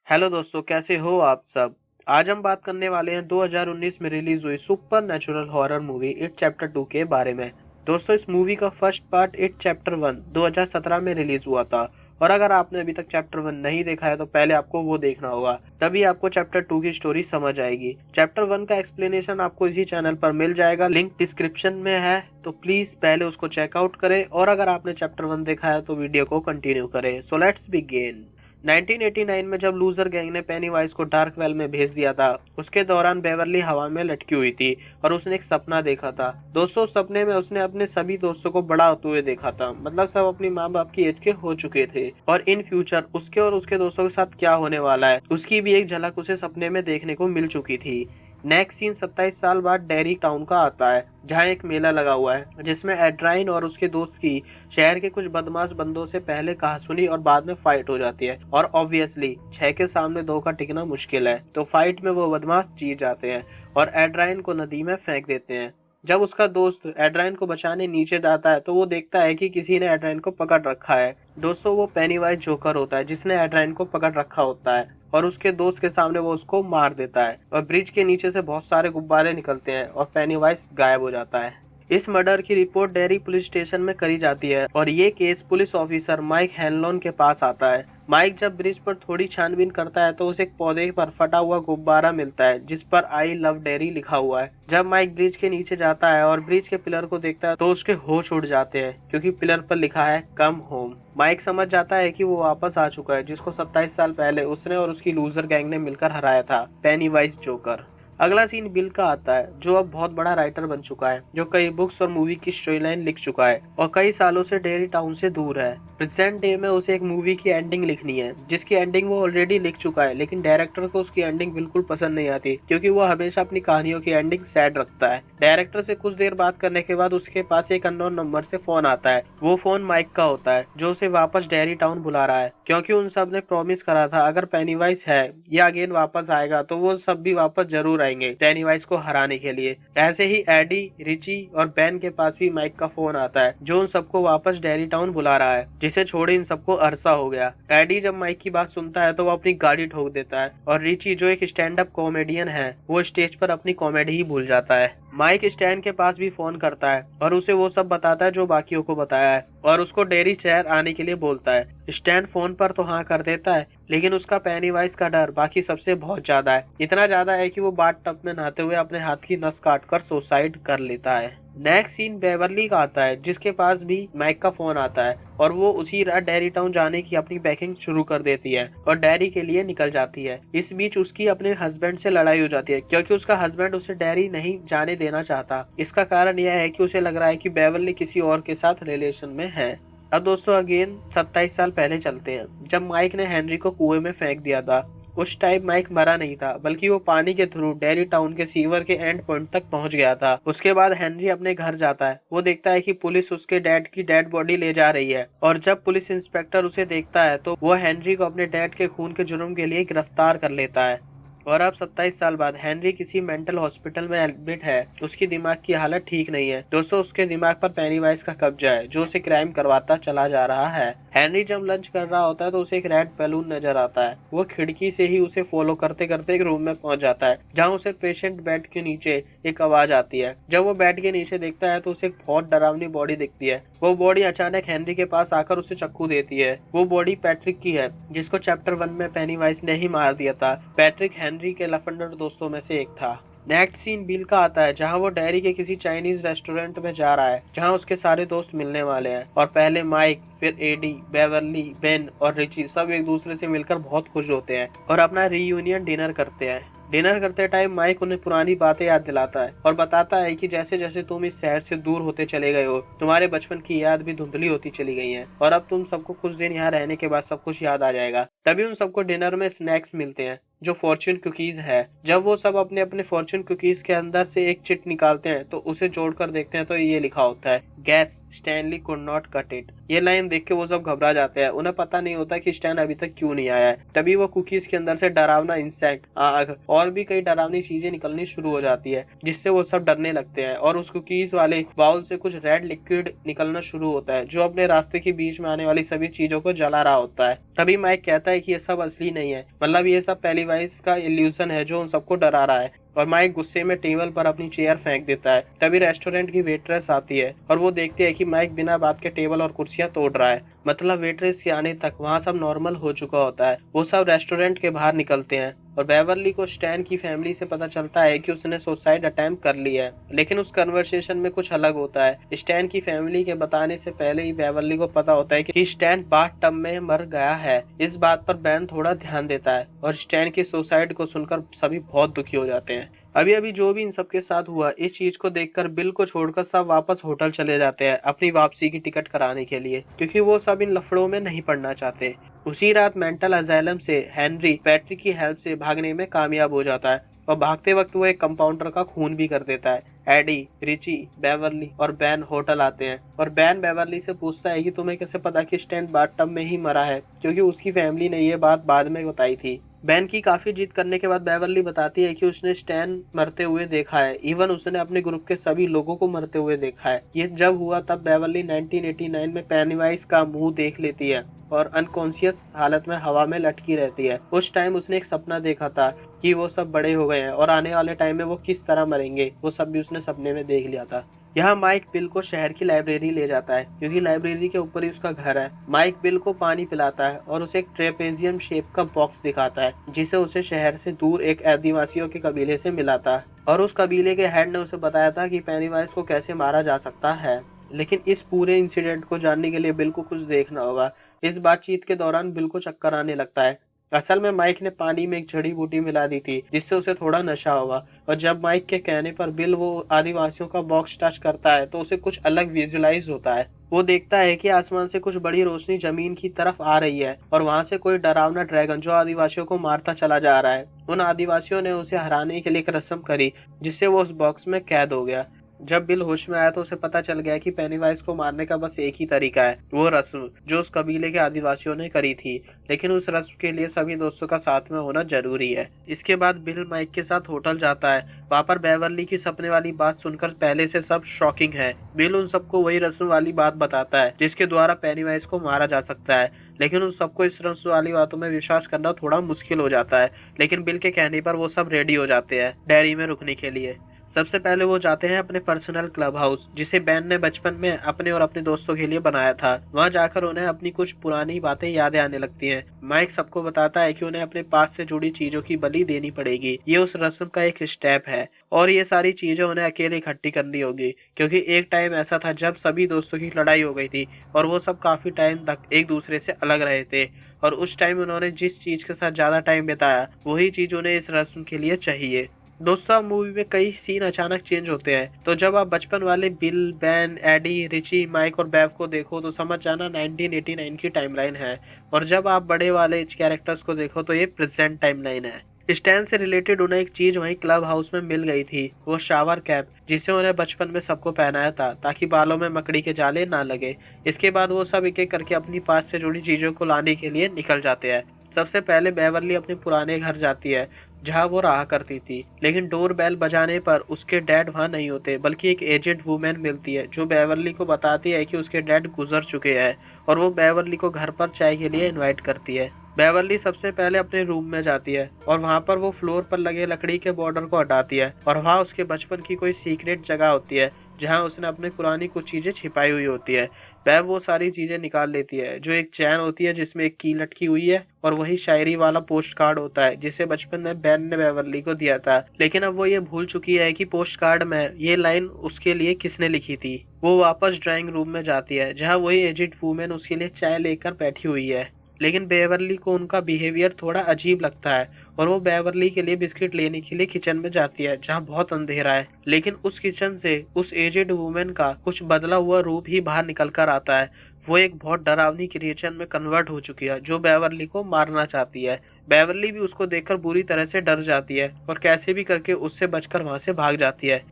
Hello दोस्तों, कैसे हो आप सब। आज हम बात करने वाले हैं 2019 में रिलीज हुई super natural horror movie it chapter 2 के बारे में। दोस्तों, इस मूवी का फर्स्ट पार्ट इट चैप्टर 1 2017 में रिलीज हुआ था। और अगर आपने अभी तक चैप्टर 1 नहीं देखा है तो पहले आपको वो देखना होगा, तभी आपको चैप्टर 2 की स्टोरी समझ आएगी। चैप्टर 1 का एक्सप्लेनेशन आपको इसी चैनल पर मिल जाएगा, लिंक डिस्क्रिप्शन में है, तो प्लीज पहले उसको चेकआउट करें। और अगर आपने चैप्टर 1 देखा है तो वीडियो को कंटिन्यू करें। So let's begin. 1989 में जब लूजर गैंग ने पेनीवाइज को डार्क वेल में भेज दिया था, उसके दौरान बेवरली हवा में लटकी हुई थी और उसने एक सपना देखा था। दोस्तों, सपने में उसने अपने सभी दोस्तों को बड़ा होते हुए देखा था, मतलब सब अपनी माँ बाप की एज के हो चुके थे। और इन फ्यूचर उसके और उसके दोस्तों के साथ क्या होने वाला है उसकी भी एक झलक उसे सपने में देखने को मिल चुकी थी। नेक्स्ट सीन 27 साल बाद डेरी टाउन का आता है, जहाँ एक मेला लगा हुआ है जिसमें एड्राइन और उसके दोस्त की शहर के कुछ बदमाश बंदों से पहले कहासुनी और बाद में फाइट हो जाती है। और ऑब्वियसली 6 के सामने 2 का टिकना मुश्किल है, तो फाइट में वो बदमाश जीत जाते हैं और एड्राइन को नदी में फेंक देते हैं। जब उसका दोस्त एड्राइन को बचाने नीचे जाता है तो वो देखता है कि किसी ने एड्राइन को पकड़ रखा है। दोस्तों, वो पेनीवाइज जोकर होता है जिसने एड्राइन को पकड़ रखा होता है और उसके दोस्त के सामने वो उसको मार देता है और ब्रिज के नीचे से बहुत सारे गुब्बारे निकलते हैं और पेनीवाइज गायब हो जाता है। इस मर्डर की रिपोर्ट डेरी पुलिस स्टेशन में करी जाती है और ये केस पुलिस ऑफिसर माइक हैनलॉन के पास आता है। माइक जब ब्रिज पर थोड़ी छानबीन करता है तो उसे एक पौधे पर फटा हुआ गुब्बारा मिलता है जिस पर आई लव डेरी लिखा हुआ है। जब माइक ब्रिज के नीचे जाता है और ब्रिज के पिलर को देखता है तो उसके होश उड़ जाते हैं, क्योंकि पिलर पर लिखा है कम होम। माइक समझ जाता है कि वो वापस आ चुका है, जिसको 27 साल पहले उसने और उसकी लूजर गैंग ने मिलकर हराया था, पेनीवाइज जोकर। अगला सीन बिल का आता है, जो अब बहुत बड़ा राइटर बन चुका है, जो कई बुक्स और मूवी की स्टोरी लाइन लिख चुका है और कई सालों से डेरी टाउन से दूर है। प्रेजेंट डे में उसे एक मूवी की एंडिंग लिखनी है, जिसकी एंडिंग वो ऑलरेडी लिख चुका है, लेकिन डायरेक्टर को उसकी एंडिंग बिल्कुल पसंद नहीं आती, क्योंकि वो हमेशा अपनी कहानियों की एंडिंग सैड रखता है। डायरेक्टर से कुछ देर बात करने के बाद उसके पास एक अननोन नंबर से फोन आता है। वो फोन माइक का होता है, जो उसे वापस डेरी टाउन बुला रहा है, क्योंकि उन सब ने प्रॉमिस करा था अगर पेनीवाइज है या अगेन वापस आएगा तो वो सब भी वापस जरूर आएंगे पेनीवाइज को हराने के लिए। ऐसे ही एडी, रिची और बेन के पास भी माइक का फोन आता है, जो उन सबको वापस डेरी टाउन बुला रहा है, जिसे छोड़े इन सबको अरसा हो गया। एडी जब माइक की बात सुनता है तो वो अपनी गाड़ी ठोक देता है और रिची, जो एक स्टैंड अप कॉमेडियन है, वो स्टेज पर अपनी कॉमेडी ही भूल जाता है। माइक स्टैन के पास भी फोन करता है और उसे वो सब बताता है जो बाकियों को बताया है और उसको डेरी शहर आने के लिए बोलता है। स्टैन फोन पर तो हाँ कर देता है, लेकिन उसका पेनीवाइज का डर बाकी सबसे बहुत ज्यादा है। इतना ज्यादा है कि वो बाथ टब में नहाते हुए अपने हाथ की नस काटकर सुसाइड कर लेता है। नेक्स्ट सीन बेवरली का आता है, जिसके पास भी माइक का फोन आता है और वो उसी रात डेरी टाउन जाने की अपनी पैकिंग शुरू कर देती है और डेरी के लिए निकल जाती है। इस बीच उसकी अपने हस्बैंड से लड़ाई हो जाती है, क्योंकि उसका हस्बैंड उसे डेरी नहीं जाने देना चाहता। इसका कारण यह है कि उसे लग रहा है कि बेवरली किसी और के साथ रिलेशन में है। अब दोस्तों अगेन 27 साल पहले चलते हैं, जब माइक ने हेनरी को कुएं में फेंक दिया था। उस टाइम माइक मरा नहीं था, बल्कि वो पानी के थ्रू डेरी टाउन के सीवर के एंड पॉइंट तक पहुंच गया था। उसके बाद हेनरी अपने घर जाता है। वो देखता है कि पुलिस उसके डैड की डेड बॉडी ले जा रही है और जब पुलिस इंस्पेक्टर उसे देखता है तो वो हेनरी को अपने डैड के खून के जुर्म के लिए गिरफ्तार कर लेता है। और अब 27 साल बाद हेनरी किसी मेंटल हॉस्पिटल में एडमिट है। उसकी दिमाग की हालत ठीक नहीं है। दोस्तों, उसके दिमाग पर पेनीवाइज का कब्जा है, जो उसे क्राइम करवाता चला जा रहा है। हेनरी जब लंच कर रहा होता है तो उसे एक रेड बैलून नजर आता है। वो खिड़की से ही उसे फॉलो करते करते एक रूम में पहुंच जाता है, जहां उसे पेशेंट बेड के नीचे एक आवाज आती है। जब वो बेड के नीचे देखता है तो उसे एक बहुत डरावनी बॉडी दिखती है। वो बॉडी अचानक हेनरी के पास आकर उसे चाकू देती है। वो बॉडी पैट्रिक की है, जिसको चैप्टर 1 में पेनीवाइज ने ही मार दिया था। पैट्रिक हेनरी के लफंडर दोस्तों में से एक था। नेक्स्ट सीन बिल का आता है, जहां वो डेरी के किसी चाइनीज रेस्टोरेंट में जा रहा है, जहां उसके सारे दोस्त मिलने वाले हैं। और पहले माइक, फिर एडी, बेवरली, बेन और रिची सब एक दूसरे से मिलकर बहुत खुश होते हैं और अपना रीयूनियन डिनर करते हैं। डिनर करते टाइम माइक उन्हें पुरानी बातें याद दिलाता है और बताता है कि जैसे जैसे तुम इस शहर से दूर होते चले गए हो, तुम्हारे बचपन की याद भी धुंधली होती चली गई है और अब तुम सबको कुछ दिन यहाँ रहने के बाद सब कुछ याद आ जाएगा। तभी उन सबको डिनर में स्नैक्स मिलते हैं, जो फॉर्च्यून कुकीज है। जब वो सब अपने अपने फॉर्च्यून कुकीज के अंदर से एक चिट निकालते हैं तो उसे जोड़कर देखते हैं तो ये लिखा होता है, gas Stanley could not cut it. ये लाइन देख के वो सब घबरा जाते हैं। उन्हें पता नहीं होता कि स्टैन अभी तक क्यों नहीं आया है। तभी वो कुकीज के अंदर से डरावना इंसेक्ट, आग और भी कई डरावनी चीजें निकलनी शुरू हो जाती है, जिससे वो सब डरने लगते हैं। और उस कुकीज वाले बाउल से कुछ रेड लिक्विड निकलना शुरू होता है, जो अपने रास्ते के बीच में आने वाली सभी चीजों को जला रहा होता है। तभी माइक कहता है कि ये सब असली नहीं है, मतलब ये सब पेनीवाइज का इल्यूजन है जो उन सबको डरा रहा है। और माइक गुस्से में टेबल पर अपनी चेयर फेंक देता है। तभी रेस्टोरेंट की वेट्रेस आती है और वो देखती है कि माइक बिना बात के टेबल और कुर्सियां तोड़ रहा है। मतलब वेट्रेस के आने तक वहाँ सब नॉर्मल हो चुका होता है। वो सब रेस्टोरेंट के बाहर निकलते हैं और बेवर्ली को स्टैन की फैमिली से पता चलता है कि उसने सुसाइड अटेम्प्ट कर लिया है। लेकिन उस कन्वर्सेशन में कुछ अलग होता है। स्टैन की फैमिली के बताने से पहले ही बेवर्ली को पता होता है कि स्टैन बाथ टब में मर गया है। इस बात पर बैन थोड़ा ध्यान देता है और स्टैन की सुसाइड को सुनकर सभी बहुत दुखी हो जाते हैं। अभी अभी जो भी इन सबके साथ हुआ, इस चीज को देखकर बिल को छोड़कर सब वापस होटल चले जाते हैं अपनी वापसी की टिकट कराने के लिए, क्योंकि वो सब इन लफड़ों में नहीं पड़ना चाहते। उसी रात मेंटल अजाइलम से हेनरी पैट्रिक की हेल्प से भागने में कामयाब हो जाता है और भागते वक्त वो एक कंपाउंडर का खून भी कर देता है। एडी, रिची, बेवर्ली और बैन होटल आते हैं और बैन बेवर्ली से पूछता है कि तुम्हें कैसे पता कि स्टैन बाथटब में ही मरा है, क्योंकि उसकी फैमिली ने ये बात बाद में बताई थी। बैन की काफी जिद करने के बाद बेवर्ली बताती है कि उसने स्टैन मरते हुए देखा है, इवन उसने अपने ग्रुप के सभी लोगों को मरते हुए देखा है। ये जब हुआ तब बेवर्ली 1989 में पेनीवाइज का मुंह देख लेती है और अनकॉन्शियस हालत में हवा में लटकी रहती है। उस टाइम उसने एक सपना देखा था कि वो सब बड़े हो गए हैं और आने वाले टाइम में वो किस तरह मरेंगे, वो सब भी उसने सपने में देख लिया था। यहाँ माइक बिल को शहर की लाइब्रेरी ले जाता है, क्योंकि लाइब्रेरी के ऊपर ही उसका घर है। माइक बिल को पानी पिलाता है और उसे एक ट्रेपेजियम शेप का बॉक्स दिखाता है, जिसे उसे शहर से दूर एक आदिवासियों के कबीले से मिला था। और उस कबीले के हेड ने उसे बताया था कि पेनीवाइज को कैसे मारा जा सकता है। लेकिन इस पूरे इंसिडेंट को जानने के लिए बिल को कुछ देखना होगा। इस बातचीत के दौरान बिल को चक्कर आने लगता है। असल में माइक ने पानी में एक जड़ी बूटी मिला दी थी, जिससे उसे थोड़ा नशा होगा। और जब माइक के कहने पर बिल वो आदिवासियों का बॉक्स टच करता है तो उसे कुछ अलग विजुअलाइज होता है। वो देखता है कि आसमान से कुछ बड़ी रोशनी जमीन की तरफ आ रही है और वहां से कोई डरावना ड्रैगन जो आदिवासियों को मारता चला जा रहा है। उन आदिवासियों ने उसे हराने के लिए एक रस्म करी, जिससे वो उस बॉक्स में कैद हो गया। जब बिल होश में आया तो उसे पता चल गया कि पेनीवाइज को मारने का बस एक ही तरीका है, वो रस्म जो उस कबीले के आदिवासियों ने करी थी। लेकिन उस रस्म के लिए सभी दोस्तों का साथ में होना जरूरी है। इसके बाद बिल माइक के साथ होटल जाता है। वहाँ पर बेवर्ली की सपने वाली बात सुनकर पहले से सब शॉकिंग है। बिल उन सबको वही रस्म वाली बात बताता है जिसके द्वारा पेनीवाइज को मारा जा सकता है। लेकिन उन सबको इस रस्म वाली बातों में विश्वास करना थोड़ा मुश्किल हो जाता है। लेकिन बिल के कहने पर वो सब रेडी हो जाते हैं डेयरी में रुकने के लिए। सबसे पहले वो जाते हैं अपने पर्सनल क्लब हाउस, जिसे बैन ने बचपन में अपने और अपने दोस्तों के लिए बनाया था। वहाँ जाकर उन्हें अपनी कुछ पुरानी बातें यादें आने लगती हैं। माइक सबको बताता है कि उन्हें अपने पास से जुड़ी चीजों की बलि देनी पड़ेगी। ये उस रस्म का एक स्टेप है और ये सारी चीजें उन्हें अकेले इकट्ठी करनी होगी, क्योंकि एक टाइम ऐसा था जब सभी दोस्तों की लड़ाई हो गई थी और वो सब काफी टाइम तक एक दूसरे से अलग रहे थे। और उस टाइम उन्होंने जिस चीज के साथ ज्यादा टाइम बिताया वही चीज उन्हें इस रस्म के लिए चाहिए। दोस्तों, मूवी में कई सीन अचानक चेंज होते हैं, तो जब आप बचपन वाले Bill, Ben, Eddie, Richie, Mike और बैव को देखो तो समझ जाना 1989 की टाइमलाइन है। और जब आप बड़े वाले कैरेक्टर्स को देखो तो ये प्रेजेंट टाइमलाइन है। स्टैन से रिलेटेड उन्हें एक चीज वहीं क्लब हाउस में मिल गई थी, वो शावर कैप, जिसे उन्हें बचपन में सबको पहनाया था ताकि बालों में मकड़ी के जाले ना लगे। इसके बाद वो सब एक एक करके अपनी पास से जुड़ी चीजों को लाने के लिए निकल जाते हैं। सबसे पहले बेवर्ली अपने पुराने घर जाती है जहाँ वो रहा करती थी, लेकिन डोर बेल बजाने पर उसके डैड वहाँ नहीं होते, बल्कि एक एजेड वुमेन मिलती है जो बेवर्ली को बताती है कि उसके डैड गुजर चुके हैं और वो बेवर्ली को घर पर चाय के लिए इनवाइट करती है। बेवर्ली सबसे पहले अपने रूम में जाती है और वहाँ पर वो फ्लोर पर लगे लकड़ी के बॉर्डर को हटाती है और वहाँ उसके बचपन की कोई सीक्रेट जगह होती है जहाँ उसने अपनी पुरानी कुछ चीजें छिपाई हुई होती है। वह वो सारी चीजें निकाल लेती है, जो एक चैन होती है जिसमें एक की लटकी हुई है और वही शायरी वाला पोस्ट कार्ड होता है जिसे बचपन में बैन ने बेवर्ली को दिया था। लेकिन अब वो ये भूल चुकी है कि पोस्ट कार्ड में ये लाइन उसके लिए किसने लिखी थी। वो वापस ड्राइंग रूम में जाती है जहाँ वही एजिड वुमेन उसके लिए चाय लेकर बैठी हुई है। लेकिन बेवर्ली को उनका बिहेवियर थोड़ा अजीब लगता है और वो बेवर्ली के लिए बिस्किट लेने के लिए किचन में जाती है जहाँ बहुत अंधेरा है। लेकिन उस किचन से उस एजेड वुमेन का कुछ बदला हुआ रूप ही बाहर निकल कर आता है। वो एक बहुत डरावनी क्रिएचर में कन्वर्ट हो चुकी है जो बेवर्ली को मारना चाहती है। बेवरली भी उसको देखकर बुरी तरह से डर जाती है और कैसे भी करके उससे बचकर वहां से भाग जाती है।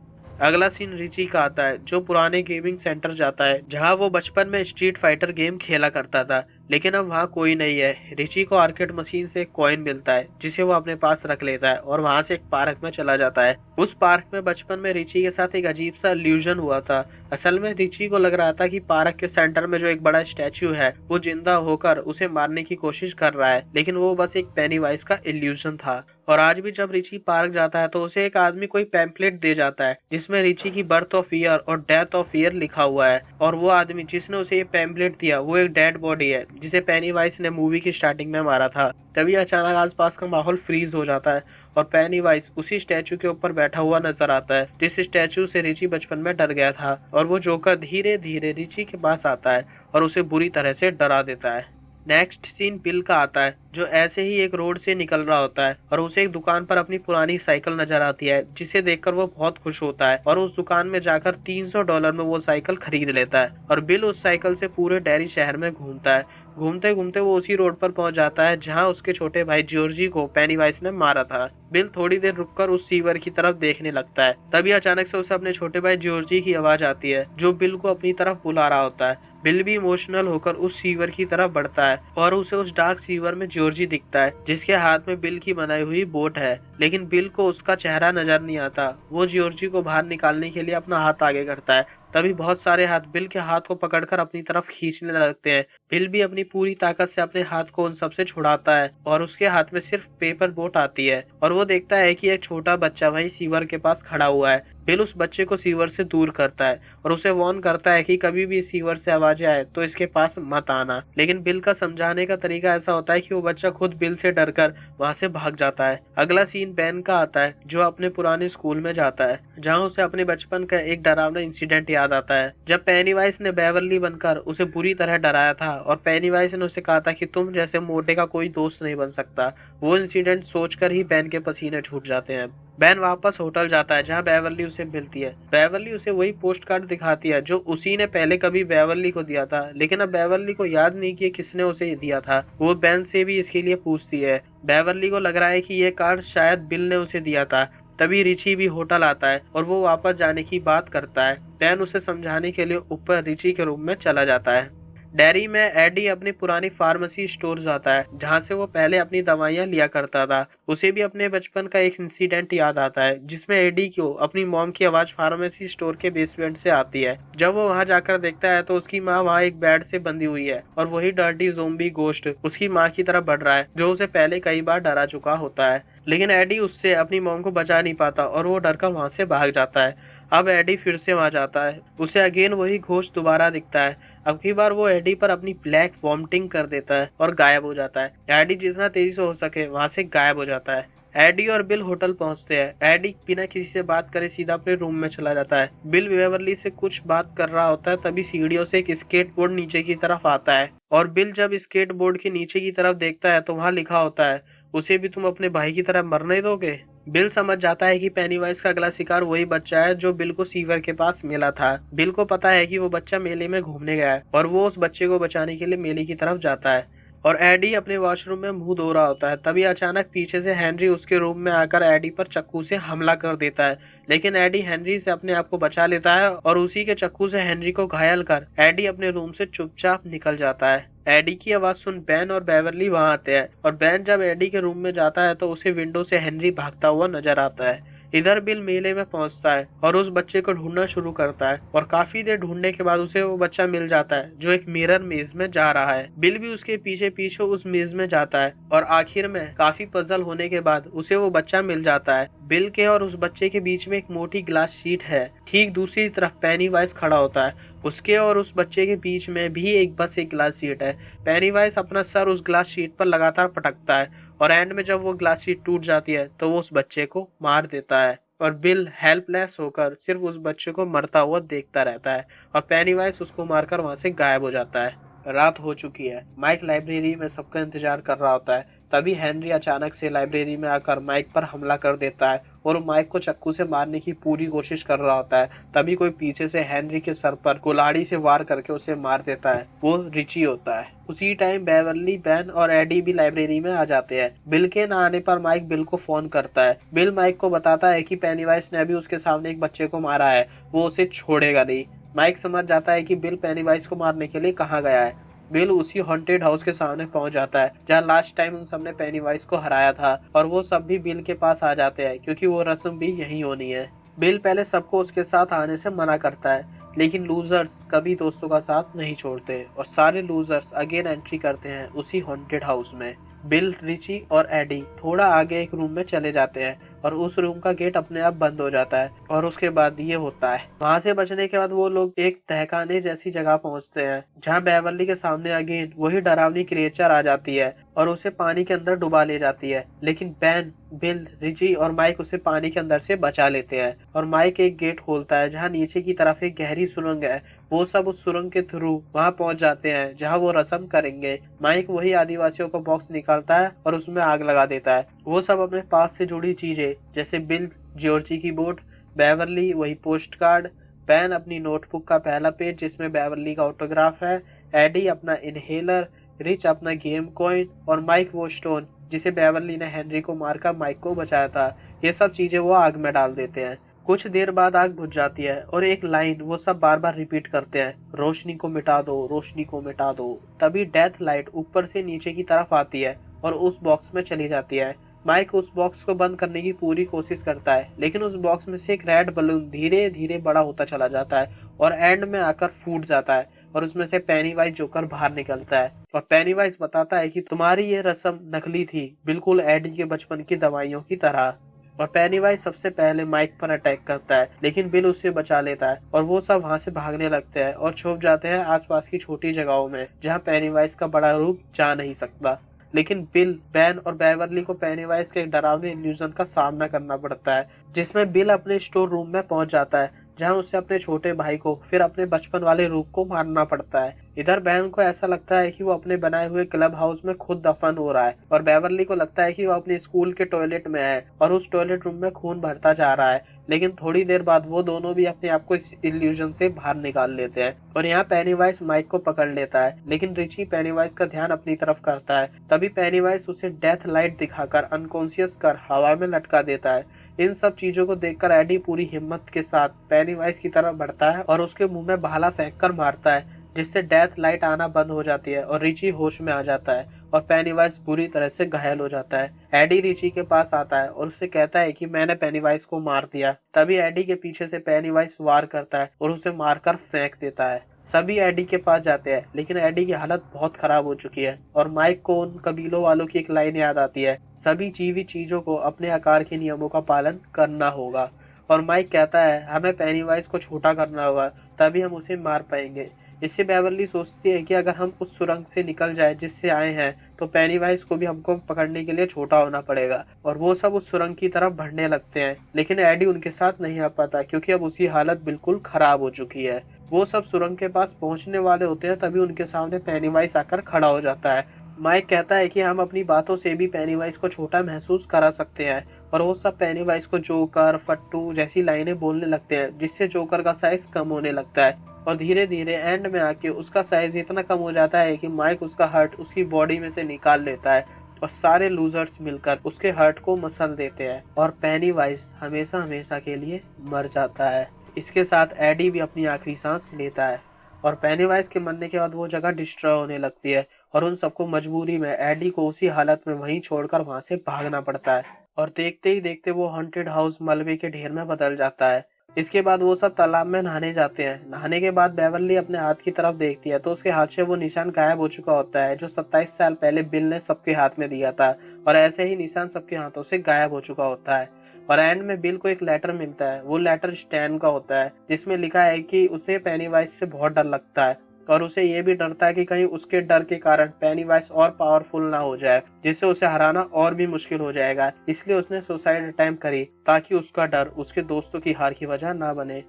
अगला सीन रिची का आता है, जो पुराने गेमिंग सेंटर जाता है जहां वो बचपन में स्ट्रीट फाइटर गेम खेला करता था, लेकिन अब वहाँ कोई नहीं है। रिची को आर्केड मशीन से एक कॉइन मिलता है जिसे वो अपने पास रख लेता है और वहाँ से एक पार्क में चला जाता है। उस पार्क में बचपन में रिची के साथ एक अजीब सा इल्यूजन हुआ था। असल में रिची को लग रहा था कि पार्क के सेंटर में जो एक बड़ा स्टैचू है वो जिंदा होकर उसे मारने की कोशिश कर रहा है, लेकिन वो बस एक पेनीवाइज का इल्यूजन था। और आज भी जब रिची पार्क जाता है तो उसे एक आदमी कोई पैम्पलेट दे जाता है जिसमें रिची की बर्थ ऑफ ईयर और डेथ ऑफ ईयर लिखा हुआ है। और वो आदमी जिसने उसे ये पैम्पलेट दिया वो एक डेड बॉडी है जिसे पेनीवाइज ने मूवी की स्टार्टिंग में मारा था। तभी अचानक आसपास का माहौल फ्रीज हो जाता है और पेनीवाइज उसी स्टैचू के ऊपर बैठा हुआ नजर आता है जिस स्टैचू से रिची बचपन में डर गया था। और वो जोकर धीरे धीरे रिची के पास आता है और उसे बुरी तरह से डरा देता है। नेक्स्ट सीन बिल का आता है, जो ऐसे ही एक रोड से निकल रहा होता है और उसे एक दुकान पर अपनी पुरानी साइकिल नजर आती है जिसे देखकर वो बहुत खुश होता है और उस दुकान में जाकर $300 में वो साइकिल खरीद लेता है। और बिल उस साइकिल से पूरे डेरी शहर में घूमता है। घूमते घूमते वो उसी रोड पर पहुंच जाता है जहां उसके छोटे भाई जॉर्जी को पेनीवाइज ने मारा था। बिल थोड़ी देर रुककर उस सीवर की तरफ देखने लगता है। तभी अचानक से उसे अपने छोटे भाई जॉर्जी की आवाज आती है जो बिल को अपनी तरफ बुला रहा होता है। बिल भी इमोशनल होकर उस सीवर की तरफ बढ़ता है और उसे उस डार्क सीवर में जॉर्जी दिखता है जिसके हाथ में बिल की बनाई हुई बोट है, लेकिन बिल को उसका चेहरा नजर नहीं आता। वो जॉर्जी को बाहर निकालने के लिए अपना हाथ आगे करता है। तभी बहुत सारे हाथ बिल के हाथ को पकड़कर अपनी तरफ खींचने लगते हैं। बिल भी अपनी पूरी ताकत से अपने हाथ को उन सबसे छुड़ाता है और उसके हाथ में सिर्फ पेपर बोट आती है और वो देखता है कि एक छोटा बच्चा वही सीवर के पास खड़ा हुआ है। बिल उस बच्चे को सीवर से दूर करता है और उसे वार्न करता है कि कभी भी सीवर से आवाजें आए तो इसके पास मत आना। लेकिन बिल का समझाने का तरीका ऐसा होता है कि वो बच्चा खुद बिल से डरकर वहां से भाग जाता है। अगला सीन बेन का आता है, जो अपने पुराने स्कूल में जाता है जहाँ उसे अपने बचपन का एक डरावना इंसिडेंट याद आता है जब पेनीवाइज ने बेवरली बनकर उसे बुरी तरह डराया था और पेनीवाइज ने उसे कहा था कि तुम जैसे मोटे का कोई दोस्त नहीं बन सकता। वो इंसिडेंट सोचकर ही बेन के पसीने छूट जाते हैं। बेन वापस होटल जाता है जहां बेवरली उसे मिलती है। बेवरली उसे वही पोस्ट कार्ड दिखाती है जो उसी ने पहले कभी बेवरली को दिया था, लेकिन अब बेवरली को याद नहीं कि किसने उसे दिया था। वो बेन से भी इसके लिए पूछती है। बेवरली को लग रहा है कि ये कार्ड शायद बिल ने उसे दिया था। तभी रिची भी होटल आता है और वो वापस जाने की बात करता है। बेन उसे समझाने के लिए ऊपर रिची के रूम में चला जाता है। डेयरी में एडी अपनी पुरानी फार्मेसी स्टोर जाता है जहां से वो पहले अपनी दवाइयां लिया करता था। उसे भी अपने बचपन का एक इंसिडेंट याद आता है जिसमें एडी को अपनी मॉम की आवाज फार्मेसी स्टोर के बेसमेंट से आती है। जब वो वहां जाकर देखता है तो उसकी माँ वहां एक बेड से बंधी हुई है और वही डर्टी ज़ोंबी गोश्त उसकी माँ की तरफ बढ़ रहा है जो उसे पहले कई बार डरा चुका होता है। लेकिन एडी उससे अपनी मॉम को बचा नहीं पाता और वो डरकर वहां से भाग जाता है। अब एडी फिर से वहां जाता है, उसे अगेन वही घोस्ट दोबारा दिखता है। अब की बार वो एडी पर अपनी ब्लैक वॉमिटिंग कर देता है और गायब हो जाता है। एडी जितना तेजी से हो सके वहां से गायब हो जाता है। एडी और बिल होटल पहुंचते हैं। एडी बिना किसी से बात करे सीधा अपने रूम में चला जाता है। बिल बेवरली से कुछ बात कर रहा होता है, तभी सीढ़ियों से एक स्केटबोर्ड नीचे की तरफ आता है और बिल जब स्केटबोर्ड के नीचे की तरफ देखता है तो वहाँ लिखा होता है, उसे भी तुम अपने भाई की तरह मरने दोगे। बिल समझ जाता है कि पेनीवाइज का अगला शिकार वही बच्चा है जो बिल को सीवर के पास मिला था। बिल को पता है कि वो बच्चा मेले में घूमने गया है और वो उस बच्चे को बचाने के लिए मेले की तरफ जाता है। और एडी अपने वॉशरूम में मुंह धो रहा होता है, तभी अचानक पीछे से हेनरी उसके रूम में आकर एडी पर चाकू से हमला कर देता है। लेकिन एडी हेनरी से अपने आप को बचा लेता है और उसी के चाकू से हेनरी को घायल कर एडी अपने रूम से चुपचाप निकल जाता है। एडी की आवाज सुन बेन और बेवरली वहां आते हैं और बेन जब एडी के रूम में जाता है तो उसे विंडो से हेनरी भागता हुआ नजर आता है। इधर बिल मेले में पहुंचता है और उस बच्चे को ढूंढना शुरू करता है और काफी देर ढूंढने के बाद उसे वो बच्चा मिल जाता है जो एक मिरर मेज में जा रहा है। बिल भी उसके पीछे पीछे उस मेज में जाता है और आखिर में काफी पजल होने के बाद उसे वो बच्चा मिल जाता है। बिल के और उस बच्चे के बीच में एक मोटी ग्लास शीट है। ठीक दूसरी तरफ पेनीवाइज खड़ा होता है, उसके और उस बच्चे के बीच में भी एक ग्लास शीट है। पेनीवाइज अपना सर उस ग्लास शीट पर लगातार पटकता है और एंड में जब वो ग्लास शीट टूट जाती है तो वो उस बच्चे को मार देता है और बिल हेल्पलेस होकर सिर्फ उस बच्चे को मरता हुआ देखता रहता है और पेनीवाइज उसको मारकर वहां से गायब हो जाता है। रात हो चुकी है। माइक लाइब्रेरी में सबका इंतजार कर रहा होता है। तभी हेनरी अचानक से लाइब्रेरी में आकर माइक पर हमला कर देता है और माइक को चाकू से मारने की पूरी कोशिश कर रहा होता है। तभी कोई पीछे से हेनरी के सर पर कुल्हाड़ी से वार करके उसे मार देता है। वो रिची होता है। उसी टाइम बेवर्ली, बेन और एडी भी लाइब्रेरी में आ जाते हैं। बिल के ना आने पर माइक बिल को फोन करता है। बिल माइक को बताता है कि पेनीवाइज ने अभी उसके सामने एक बच्चे को मारा है, वो उसे छोड़ेगा नहीं। माइक समझ जाता है कि बिल पेनीवाइज को मारने के लिए कहाँ गया है। बिल उसी हॉन्टेड हाउस के सामने पहुंच जाता है जहाँ लास्ट टाइम उन सबने पेनीवाइज को हराया था, और वो सब भी बिल के पास आ जाते हैं क्योंकि वो रस्म भी यही होनी है। बिल पहले सबको उसके साथ आने से मना करता है, लेकिन लूजर्स कभी दोस्तों का साथ नहीं छोड़ते और सारे लूजर्स अगेन एंट्री करते हैं उसी हॉन्टेड हाउस में। बिल, रिची और एडी थोड़ा आगे एक रूम में चले जाते हैं और उस रूम का गेट अपने आप बंद हो जाता है और उसके बाद ये होता है। वहां से बचने के बाद वो लोग एक तहखाने जैसी जगह पहुंचते हैं जहां बेवर्ली के सामने अगेन वही डरावनी क्रिएचर आ जाती है और उसे पानी के अंदर डुबा ले जाती है। लेकिन बेन, बिल, रिची और माइक उसे पानी के अंदर से बचा लेते हैं और माइक एक गेट खोलता है जहां नीचे की तरफ एक गहरी सुरंग है। वो सब उस सुरंग के थ्रू वहां पहुंच जाते हैं जहां वो रस्म करेंगे। माइक वही आदिवासियों का बॉक्स निकालता है और उसमें आग लगा देता है। वो सब अपने पास से जुड़ी चीजें जैसे बिल जॉर्जी की बोट, बेवर्ली वही पोस्ट कार्ड, बैन अपनी नोटबुक का पहला पेज जिसमें बेवर्ली का ऑटोग्राफ है, एडी अपना इनहेलर, रिच अपना गेम कॉइन और माइक वो स्टोन जिसे बेवर्ली ने हेनरी को मारकर माइक को बचाया था। ये सब चीजें वो आग में डाल देते हैं। कुछ देर बाद आग बुझ जाती है और एक लाइन वो सब बार बार रिपीट करते हैं, रोशनी को मिटा दो, रोशनी को मिटा दो। तभी डेथ लाइट ऊपर से नीचे की तरफ आती है और उस बॉक्स में चली जाती है। माइक उस बॉक्स को बंद करने की पूरी कोशिश करता है, लेकिन उस बॉक्स में से एक रेड बलून धीरे धीरे बड़ा होता चला जाता है और एंड में आकर फूट जाता है और उसमें से पेनीवाइज जोकर बाहर निकलता है और पेनीवाइज बताता है कि तुम्हारी ये रस्म नकली थी, बिल्कुल एडी के बचपन की दवाइयों की तरह। और पेनीवाइज सबसे पहले माइक पर अटैक करता है, लेकिन बिल उससे बचा लेता है और वो सब वहां से भागने लगते हैं और छुप जाते हैं आसपास की छोटी जगहों में जहां पेनीवाइज का बड़ा रूप जा नहीं सकता। लेकिन बिल, बैन और बेवर्ली को पेनीवाइज के एक डरावने इल्यूजन का सामना करना पड़ता है, जिसमें बिल अपने स्टोर रूम में पहुंच जाता है जहां उसे अपने छोटे भाई को फिर अपने बचपन वाले रूप को मारना पड़ता है। इधर बहन को ऐसा लगता है कि वो अपने बनाए हुए क्लब हाउस में खुद दफन हो रहा है और बेवर्ली को लगता है कि वो अपने स्कूल के टॉयलेट में है और उस टॉयलेट रूम में खून भरता जा रहा है। लेकिन थोड़ी देर बाद वो दोनों भी अपने आप को इस इल्यूजन से बाहर निकाल लेते हैं और यहाँ पेनीवाइज माइक को पकड़ लेता है, लेकिन रिची पेनीवाइज का ध्यान अपनी तरफ करता है। तभी पेनीवाइज उसे डेथ लाइट दिखाकर अनकॉन्शियस कर हवा में लटका देता है। इन सब चीजों को देखकर एडी पूरी हिम्मत के साथ पेनीवाइज की तरफ बढ़ता है और उसके मुंह में भाला फेंक कर मारता है, जिससे डेथ लाइट आना बंद हो जाती है और रिची होश में आ जाता है और पेनीवाइज बुरी तरह से घायल हो जाता है। एडी रिची के पास आता है और उससे कहता है कि मैंने पेनीवाइज को मार दिया। तभी एडी के पीछे से पेनीवाइज वार करता है और उसे मारकर फेंक देता है। सभी एडी के पास जाते हैं, लेकिन एडी की हालत बहुत खराब हो चुकी है और माइक को उन कबीलों वालों की एक लाइन याद आती है, सभी जीवित चीजों को अपने आकार के नियमों का पालन करना होगा। और माइक कहता है हमें पेनीवाइज को छोटा करना होगा, तभी हम उसे मार पाएंगे। इससे बेवर्ली सोचती है कि अगर हम उस सुरंग से निकल जाए जिससे आए हैं तो पेनीवाइज को भी हमको पकड़ने के लिए छोटा होना पड़ेगा और वो सब उस सुरंग की तरफ बढ़ने लगते हैं। लेकिन एडी उनके साथ नहीं आ पाता क्योंकि अब उसकी हालत बिल्कुल खराब हो चुकी है। वो सब सुरंग के पास पहुंचने वाले होते हैं, तभी उनके सामने पेनीवाइज आकर खड़ा हो जाता है। माइक कहता है कि हम अपनी बातों से भी पेनीवाइज को छोटा महसूस करा सकते हैं और वो सब पेनीवाइज को जोकर, फट्टू जैसी लाइनें बोलने लगते हैं, जिससे जोकर का साइज कम होने लगता है और धीरे धीरे एंड में आके उसका साइज इतना कम हो जाता है कि माइक उसका हर्ट उसकी बॉडी में से निकाल लेता है और सारे लूजर्स मिलकर उसके हर्ट को मसल देते हैं और पेनीवाइज हमेशा हमेशा के लिए मर जाता है। इसके साथ एडी भी अपनी आखिरी सांस लेता है और पेनीवाइज के मरने के बाद वो जगह डिस्ट्रॉय होने लगती है और उन सबको मजबूरी में एडी को उसी हालत में वहीं छोड़कर वहां से भागना पड़ता है और देखते ही देखते वो हॉन्टेड हाउस मलबे के ढेर में बदल जाता है। इसके बाद वो सब तालाब में नहाने जाते हैं। नहाने के बाद बेवर्ली अपने हाथ की तरफ देखती है तो उसके हाथ से वो निशान गायब हो चुका होता है जो 27 साल पहले बिल ने सबके हाथ में दिया था और ऐसे ही निशान सबके हाथों से गायब हो चुका होता है। और एंड में बिल को एक लेटर मिलता है। वो लेटर स्टैन का होता है जिसमें लिखा है कि उसे पेनीवाइज से बहुत डर लगता है और उसे ये भी डरता है कि कहीं उसके डर के कारण पेनीवाइज और पावरफुल ना हो जाए जिससे उसे हराना और भी मुश्किल हो जाएगा। इसलिए उसने सुसाइड अटेम्प्ट करी ताकि उसका डर उसके दोस्तों की हार की वजह ना बने।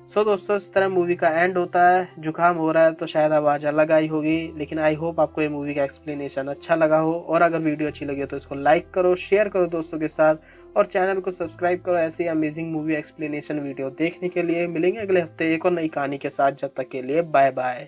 सो दोस्तों इस तरह मूवी का एंड होता है। जुकाम हो रहा है तो शायद आवाज़ अलग आई होगी, लेकिन आई होप आपको ये मूवी का एक्सप्लेनेशन अच्छा लगा हो। और अगर वीडियो अच्छी लगी हो तो इसको लाइक करो, शेयर करो दोस्तों के साथ, और चैनल को सब्सक्राइब करो ऐसी अमेजिंग मूवी एक्सप्लेनेशन वीडियो देखने के लिए। मिलेंगे अगले हफ्ते एक और नई कहानी के साथ, जब तक के लिए बाय बाय।